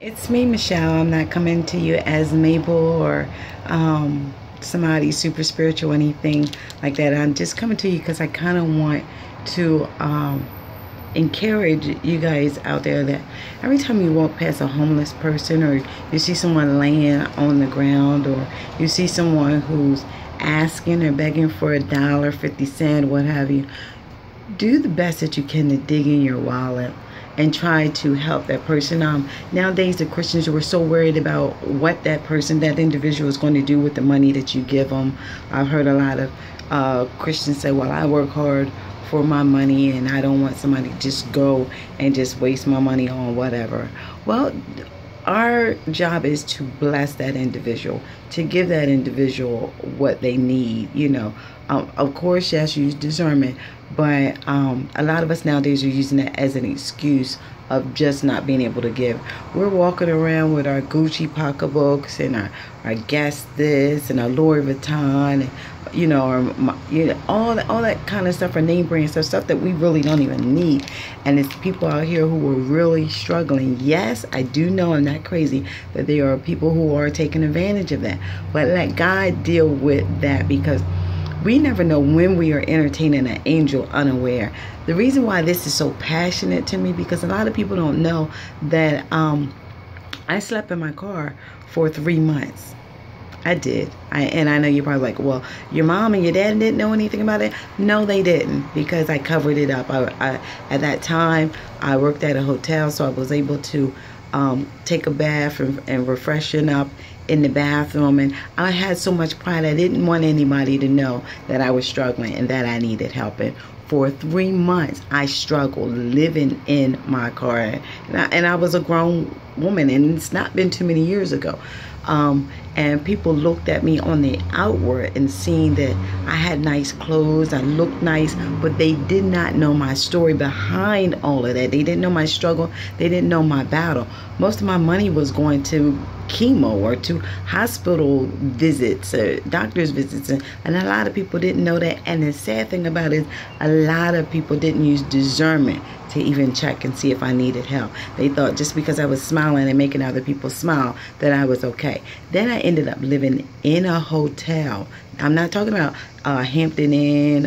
It's me, Michelle. I'm not coming to you as Mabel or somebody super spiritual or anything like that. I'm just coming to you because I kind of want to encourage you guys out there that every time you walk past a homeless person, or you see someone laying on the ground, or you see someone who's asking or begging for $1, 50 cents, what have you, do the best that you can to dig in your wallet and try to help that person. Nowadays, the Christians were so worried about what that individual is going to do with the money that you give them. I've heard a lot of Christians say, well, I work hard for my money and I don't want somebody to just go and just waste my money on whatever. Well, our job is to bless that individual, to give that individual what they need, Of course, yes, use discernment, but a lot of us nowadays are using that as an excuse of just not being able to give. We're walking around with our Gucci pocketbooks and our Guess this and our Louis Vuitton, and all that kind of stuff, our name brand stuff that we really don't even need. And it's people out here who are really struggling. Yes, I do know, I'm not crazy, that there are people who are taking advantage of that. But let God deal with that, because we never know when we are entertaining an angel unaware. The reason why this is so passionate to me, because a lot of people don't know that I slept in my car for 3 months. I did. And I know you're probably like, well, your mom and your dad didn't know anything about it. No, they didn't, because I covered it up. At that time, I worked at a hotel, so I was able to take a bath and refreshen up in the bathroom, and I had so much pride. I didn't want anybody to know that I was struggling and that I needed help. And for 3 months, I struggled living in my car, and I was a grown woman, and it's not been too many years ago. And people looked at me on the outward and seeing that I had nice clothes, I looked nice, but they did not know my story behind all of that. They didn't know my struggle. They didn't know my battle. Most of my money was going to chemo or to hospital visits, doctor's visits, and a lot of people didn't know that. And the sad thing about it is a lot of people didn't use discernment to even check and see if I needed help. They thought just because I was smiling and making other people smile that I was okay. Then I ended up living in a hotel. I'm not talking about Hampton Inn,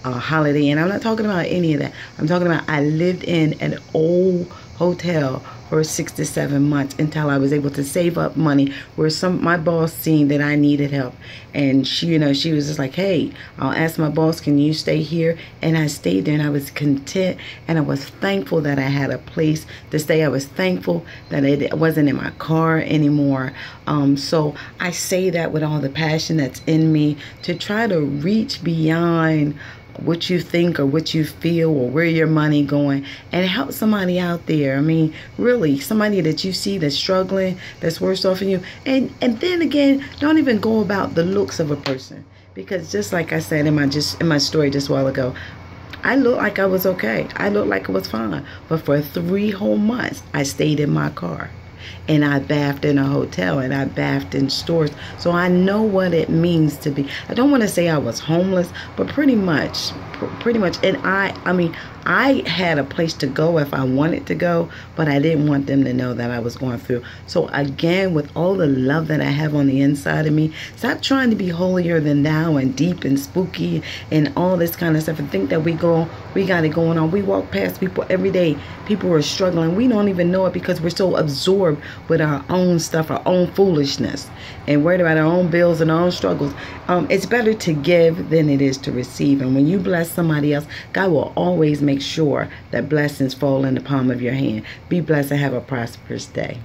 Holiday Inn. I'm not talking about any of that. I'm talking about I lived in an old hotel for 6 to 7 months until I was able to save up money, where my boss seen that I needed help, and she was just like, hey, I'll ask my boss, can you stay here? And I stayed there, and I was content, and I was thankful that I had a place to stay. I was thankful that it wasn't in my car anymore. So I say that with all the passion that's in me, to try to reach beyond what you think or what you feel or where your money going, and help somebody out there. I mean, really, somebody that you see that's struggling, that's worse off than you. And then again, don't even go about the looks of a person, because just like I said in my story just a while ago, I looked like I was okay. I looked like it was fine. But for 3 whole months, I stayed in my car. And I bathed in a hotel, and I bathed in stores. So I know what it means to be, I don't want to say I was homeless, but pretty much. And I had a place to go if I wanted to go, but I didn't want them to know that I was going through. So again, with all the love that I have on the inside of me, stop trying to be holier than thou and deep and spooky and all this kind of stuff, and think that we got it going on. We walk past people every day. People are struggling. We don't even know it because we're so absorbed with our own stuff, our own foolishness, and worried about our own bills and our own struggles. It's better to give than it is to receive. And when you bless somebody else, God will always make sure that blessings fall in the palm of your hand. Be blessed and have a prosperous day.